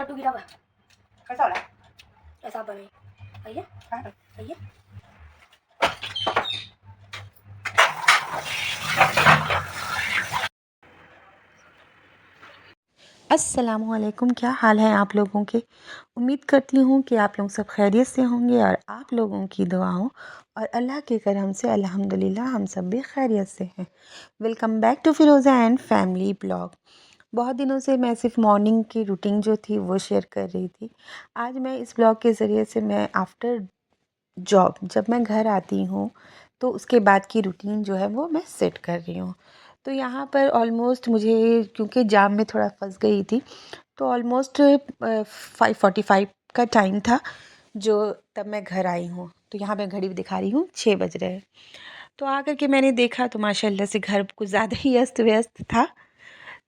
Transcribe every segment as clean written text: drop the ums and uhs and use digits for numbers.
लड्डू गिरा हुआ है। कैसा हो रहा है? ऐसा आप बनाइए। आइए हाँ। आइए। अस्सलामुअलैकुम, क्या हाल है आप लोगों के। उम्मीद करती हूँ कि आप लोग सब खैरियत से होंगे और आप लोगों की दुआओं और अल्लाह के करम से अल्हम्दुलिल्लाह हम सब भी खैरियत से हैं। Welcome back to Firoza and family blog. बहुत दिनों से मैं सिर्फ मॉर्निंग की रूटीन जो थी वो शेयर कर रही थी। आज मैं इस ब्लॉग के ज़रिए से मैं आफ्टर जॉब जब मैं घर आती हूँ तो उसके बाद की रूटीन जो है वो मैं सेट कर रही हूँ। तो यहाँ पर ऑलमोस्ट मुझे, क्योंकि जाम में थोड़ा फंस गई थी, तो ऑलमोस्ट 5:45 का टाइम था जो तब मैं घर आई हूँ। तो यहाँ मैं घड़ी दिखा रही हूँ 6 बज रहे हैं। तो आकर के मैंने देखा तो माशाल्लाह से घर कुछ ज़्यादा ही अस्त व्यस्त था।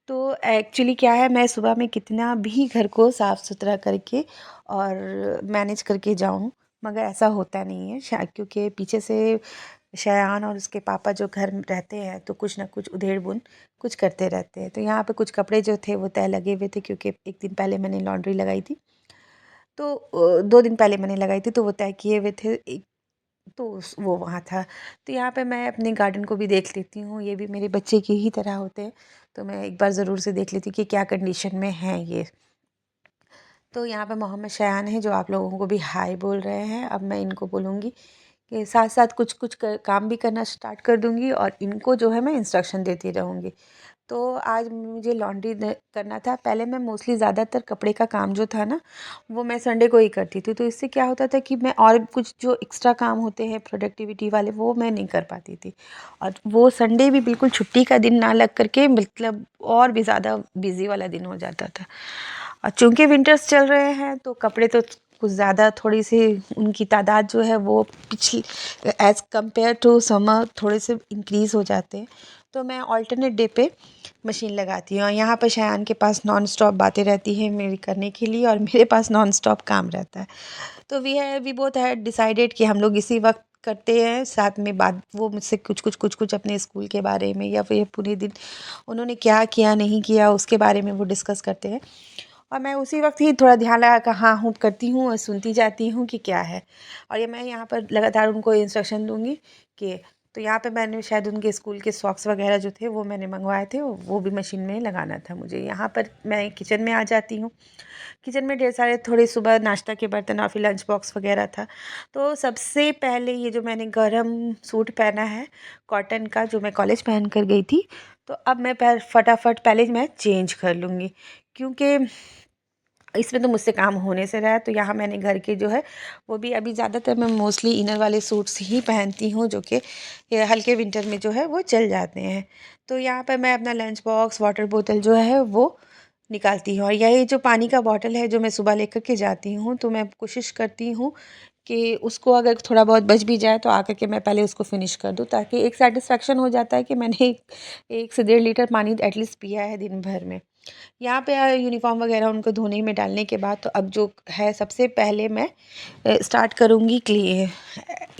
तो एक्चुअली क्या है, मैं सुबह में कितना भी घर को साफ़ सुथरा करके और मैनेज करके जाऊँ, मगर ऐसा होता नहीं है शायद क्योंकि पीछे से शयान और उसके पापा जो घर में रहते हैं तो कुछ ना कुछ उधेड़-बुन कुछ करते रहते हैं। तो यहाँ पे कुछ कपड़े जो थे वो तह लगे हुए थे क्योंकि 1 दिन पहले मैंने लॉन्ड्री लगाई थी। तो 2 दिन पहले मैंने लगाई थी तो वो तह किए हुए थे। तो वो वहाँ था। तो यहाँ पे मैं अपने गार्डन को भी देख लेती हूँ, ये भी मेरे बच्चे की ही तरह होते हैं। तो मैं एक बार ज़रूर से देख लेती हूँ कि क्या कंडीशन में हैं ये। तो यहाँ पे मोहम्मद शयान है जो आप लोगों को भी हाय बोल रहे हैं। अब मैं इनको बोलूँगी कि साथ साथ कुछ कुछ काम भी करना स्टार्ट कर दूँगी और इनको जो है मैं इंस्ट्रक्शन देती रहूँगी। तो आज मुझे लॉन्ड्री करना था। पहले मैं मोस्टली ज़्यादातर कपड़े का काम जो था ना वो मैं संडे को ही करती थी। तो इससे क्या होता था कि मैं और कुछ जो एक्स्ट्रा काम होते हैं प्रोडक्टिविटी वाले वो मैं नहीं कर पाती थी, और वो संडे भी बिल्कुल छुट्टी का दिन ना लग करके मतलब और भी ज़्यादा बिज़ी वाला दिन हो जाता था। और चूँकि विंटर्स चल रहे हैं तो कपड़े तो कुछ ज़्यादा थोड़ी सी उनकी तादाद जो है वो पिछली एज़ कम्पेयर टू समर थोड़े से इंक्रीज़ हो जाते हैं। तो मैं अल्टरनेट डे पे मशीन लगाती हूँ और यहाँ पर शयान के पास नॉन स्टॉप बातें रहती हैं मेरी करने के लिए और मेरे पास नॉन स्टॉप काम रहता है। तो वी बोथ हैड डिसाइडेड कि हम लोग इसी वक्त करते हैं साथ में बात। वो मुझसे कुछ अपने स्कूल के बारे में या फिर पूरे दिन उन्होंने क्या किया नहीं किया उसके बारे में वो डिस्कस करते हैं, और मैं उसी वक्त ही थोड़ा ध्यान लगा कर हाँ हूँ करती हूँ और सुनती जाती हूँ कि क्या है। और ये मैं यहाँ पर लगातार उनको इंस्ट्रक्शन दूँगी कि तो यहाँ पे मैंने शायद उनके स्कूल के सॉक्स वगैरह जो थे वो मैंने मंगवाए थे, वो भी मशीन में लगाना था मुझे। यहाँ पर मैं किचन में आ जाती हूँ। किचन में ढेर सारे थोड़े सुबह नाश्ता के बर्तन और फिर लंच बॉक्स वगैरह था। तो सबसे पहले ये जो मैंने गरम सूट पहना है कॉटन का जो मैं कॉलेज पहन कर गई थी, तो अब मैं फटाफट पहले मैं चेंज कर लूँगी क्योंकि इसमें तो मुझसे काम होने से रहा है। तो यहाँ मैंने घर के जो है वो भी अभी ज़्यादातर मैं मोस्टली इनर वाले सूट्स ही पहनती हूँ जो कि ये हल्के विंटर में जो है वो चल जाते हैं। तो यहाँ पर मैं अपना लंच बॉक्स वाटर बोतल जो है वो निकालती हूँ, और यही जो पानी का बॉटल है जो मैं सुबह लेकर के जाती हूँ तो मैं कोशिश करती हूँ कि उसको अगर थोड़ा बहुत बच भी जाए तो आकर के मैं पहले उसको फ़िनिश कर दूँ, ताकि एक सेटिस्फेक्शन हो जाता है कि मैंने 1 से 1.5 लीटर पानी एटलीस्ट पिया है दिन भर में। यहाँ पे यूनिफ़ॉर्म वगैरह उनको धोने में डालने के बाद तो अब जो है सबसे पहले मैं स्टार्ट करूँगी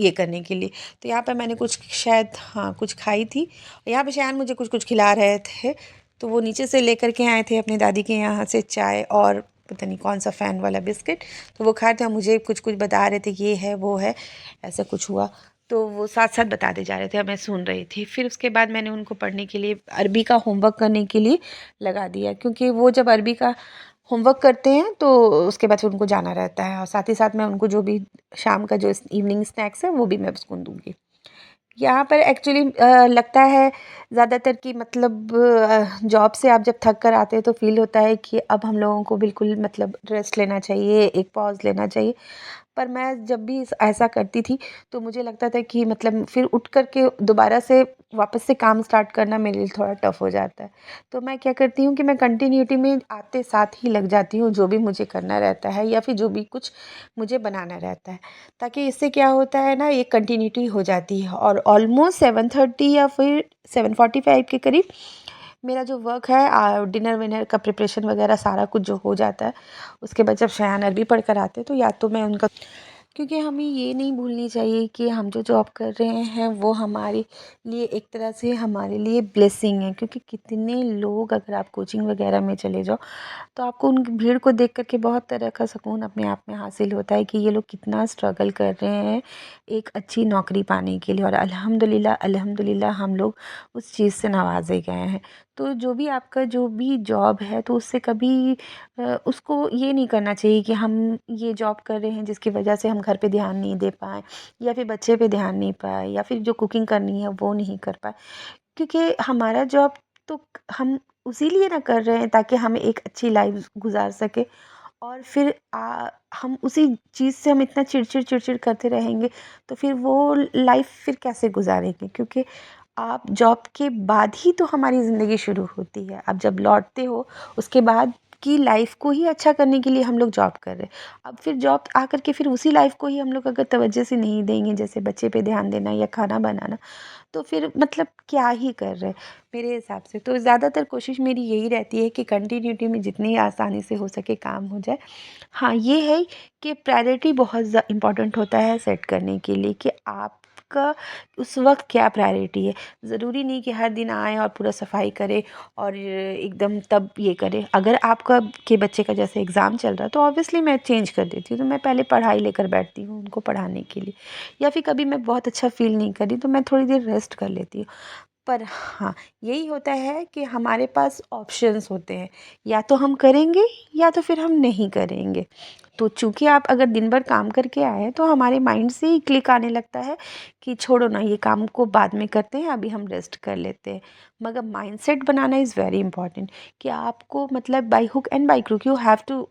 ये करने के लिए। तो यहाँ पे मैंने कुछ शायद हाँ कुछ खाई थी। यहाँ पे शायद मुझे कुछ खिला रहे थे, तो वो नीचे से लेकर के आए थे अपनी दादी के यहाँ से चाय और पता नहीं कौन सा फ़ैन वाला बिस्किट। तो वो खाए थे और मुझे कुछ बता रहे थे ये है वो है, ऐसा कुछ हुआ। तो वो साथ-साथ बताते जा रहे थे और मैं सुन रही थी। फिर उसके बाद मैंने उनको पढ़ने के लिए अरबी का होमवर्क करने के लिए लगा दिया, क्योंकि वो जब अरबी का होमवर्क करते हैं तो उसके बाद फिर उनको जाना रहता है, और साथ ही साथ मैं उनको जो भी शाम का जो इवनिंग स्नैक्स है वो भी मैं उसको दूँगी। यहाँ पर एक्चुअली लगता है ज़्यादातर कि मतलब जॉब से आप जब थक कर आते हैं तो फ़ील होता है कि अब हम लोगों को बिल्कुल मतलब रेस्ट लेना चाहिए, एक पॉज़ लेना चाहिए। पर मैं जब भी ऐसा करती थी तो मुझे लगता था कि मतलब फिर उठ कर के दोबारा से वापस से काम स्टार्ट करना मेरे लिए थोड़ा टफ़ हो जाता है। तो मैं क्या करती हूँ कि मैं कंटिन्यूटी में आते साथ ही लग जाती हूँ जो भी मुझे करना रहता है या फिर जो भी कुछ मुझे बनाना रहता है, ताकि इससे क्या होता है ना एक कंटिन्यूटी हो जाती है। और ऑलमोस्ट 7:30 या फिर 7:45 के करीब मेरा जो वर्क है डिनर विनर का प्रिपरेशन वगैरह सारा कुछ जो हो जाता है। उसके बाद जब शयान अरबी पढ़ कर आते हैं तो या तो मैं उनका क्योंकि हमें ये नहीं भूलनी चाहिए कि हम जो जॉब कर रहे हैं वो हमारे लिए एक तरह से हमारे लिए ब्लेसिंग है। क्योंकि कितने लोग, अगर आप कोचिंग वगैरह में चले जाओ तो आपको उनकी भीड़ को देख कर के बहुत तरह का सुकून अपने आप में हासिल होता है कि ये लोग कितना स्ट्रगल कर रहे हैं एक अच्छी नौकरी पाने के लिए, और अल्हम्दुलिल्लाह अल्हम्दुलिल्लाह हम लोग उस चीज़ से नवाजे गए हैं। तो जो भी आपका जो भी जॉब है तो उससे कभी उसको ये नहीं करना चाहिए कि हम ये जॉब कर रहे हैं जिसकी वजह से हम घर पे ध्यान नहीं दे पाएँ, या फिर बच्चे पे ध्यान नहीं पाए, या फिर जो कुकिंग करनी है वो नहीं कर पाए। क्योंकि हमारा जॉब तो हम उसी लिए ना कर रहे हैं ताकि हम एक अच्छी लाइफ गुजार सके, और फिर हम उसी चीज़ से हम इतना चिड़चिड़ करते रहेंगे तो फिर वो लाइफ फिर कैसे गुजारेंगे। क्योंकि आप जॉब के बाद ही तो हमारी ज़िंदगी शुरू होती है। आप जब लौटते हो उसके बाद की लाइफ को ही अच्छा करने के लिए हम लोग जॉब कर रहे हैं। अब फिर जॉब आकर के फिर उसी लाइफ को ही हम लोग अगर तवज्जो से नहीं देंगे, जैसे बच्चे पे ध्यान देना या खाना बनाना, तो फिर मतलब क्या ही कर रहे हैं मेरे हिसाब से। तो ज़्यादातर कोशिश मेरी यही रहती है कि कंटिन्यूटी में जितनी आसानी से हो सके काम हो जाए। हाँ, ये है कि प्रायोरिटी बहुत इम्पोर्टेंट होता है सेट करने के लिए कि आपका उस वक्त क्या प्रायोरिटी है। ज़रूरी नहीं कि हर दिन आए और पूरा सफाई करे और एकदम तब ये करे। अगर आपका के बच्चे का जैसे एग्ज़ाम चल रहा है तो ऑब्वियसली मैं चेंज कर देती हूँ, तो मैं पहले पढ़ाई लेकर बैठती हूँ उनको पढ़ाने के लिए। या फिर कभी मैं बहुत अच्छा फ़ील नहीं कर रही तो मैं थोड़ी देर रेस्ट कर लेती हूँ। पर हाँ, यही होता है कि हमारे पास ऑप्शंस होते हैं, या तो हम करेंगे या तो फिर हम नहीं करेंगे। तो चूँकि आप अगर दिन भर काम करके आए हैं तो हमारे माइंड से ही क्लिक आने लगता है कि छोड़ो ना, ये काम को बाद में करते हैं, अभी हम रेस्ट कर लेते हैं। मगर माइंडसेट बनाना इज़ वेरी इंपॉर्टेंट कि आपको मतलब by hook and by crook you have to,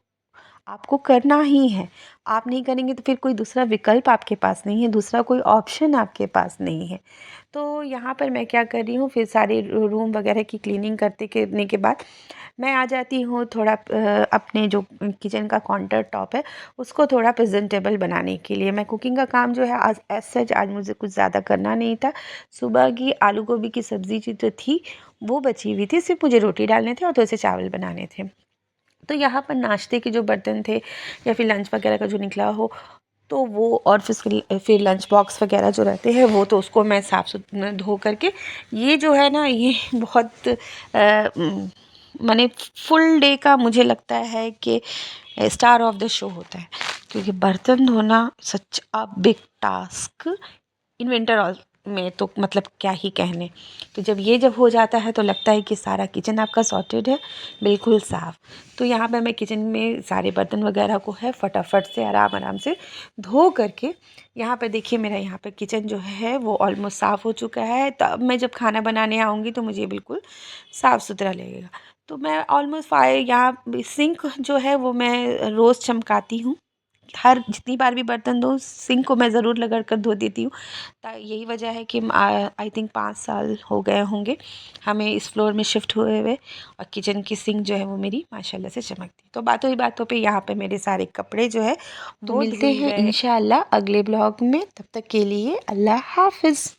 आपको करना ही है। आप नहीं करेंगे तो फिर कोई दूसरा विकल्प आपके पास नहीं है, दूसरा कोई ऑप्शन आपके पास नहीं है। तो यहाँ पर मैं क्या कर रही हूँ, फिर सारे रूम वगैरह की क्लीनिंग करने के बाद मैं आ जाती हूँ थोड़ा अपने जो किचन का काउंटर टॉप है उसको थोड़ा प्रेजेंटेबल बनाने के लिए। मैं कुकिंग का काम जो है आज एज सच आज मुझे कुछ ज़्यादा करना नहीं था। सुबह की आलू गोभी की सब्ज़ी जो थी वो बची हुई थी, सिर्फ मुझे रोटी डालने थे और थोड़े से चावल बनाने थे। तो यहाँ पर नाश्ते के जो बर्तन थे या फिर लंच वगैरह का जो निकला हो तो वो, और फिर लंच बॉक्स वगैरह जो रहते हैं वो तो उसको मैं साफ़ सुथरा धो करके, ये जो है ना ये बहुत माने फुल डे का मुझे लगता है कि स्टार ऑफ द शो होता है। क्योंकि बर्तन धोना such a big task in winter में तो मतलब क्या ही कहने। तो जब हो जाता है तो लगता है कि सारा किचन आपका सॉर्टेड है, बिल्कुल साफ़। तो यहाँ पे मैं किचन में सारे बर्तन वगैरह को है फटाफट से आराम आराम से धो करके, यहाँ पे देखिए मेरा यहाँ पे किचन जो है वो ऑलमोस्ट साफ़ हो चुका है। तब मैं जब खाना बनाने आऊँगी तो मुझे बिल्कुल साफ़ सुथरा लगेगा। तो मैं ऑलमोस्ट यहाँ सिंक जो है वो मैं रोज़ चमकाती हूँ। हर जितनी बार भी बर्तन धो सिंक को मैं ज़रूर रगड़ कर धो देती हूँ। यही वजह है कि आई थिंक 5 साल हो गए होंगे हमें इस फ्लोर में शिफ्ट हुए हुए, और किचन की सिंक जो है वो मेरी माशाल्लाह से चमकती। तो बातों ही बातों पे यहाँ पे मेरे सारे कपड़े जो है तो मिलते हैं इंशाल्लाह अगले ब्लॉग में। तब तक के लिए अल्लाह हाफ़िज़।